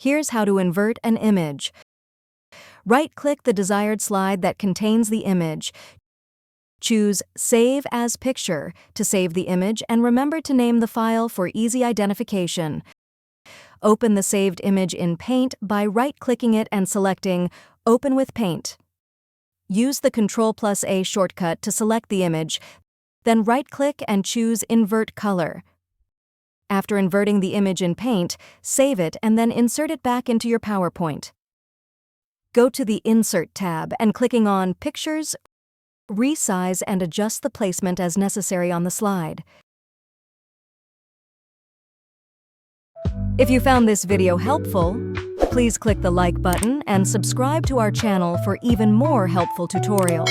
Here's how to invert an image. Right-click the desired slide that contains the image. Choose Save as Picture to save the image and remember to name the file for easy identification. Open the saved image in Paint by right-clicking it and selecting Open with Paint. Use the Ctrl+A shortcut to select the image, then right-click and choose Invert Color. After inverting the image in Paint, save it and then insert it back into your PowerPoint. Go to the Insert tab and clicking on Pictures, resize and adjust the placement as necessary on the slide. If you found this video helpful, please click the like button and subscribe to our channel for even more helpful tutorials.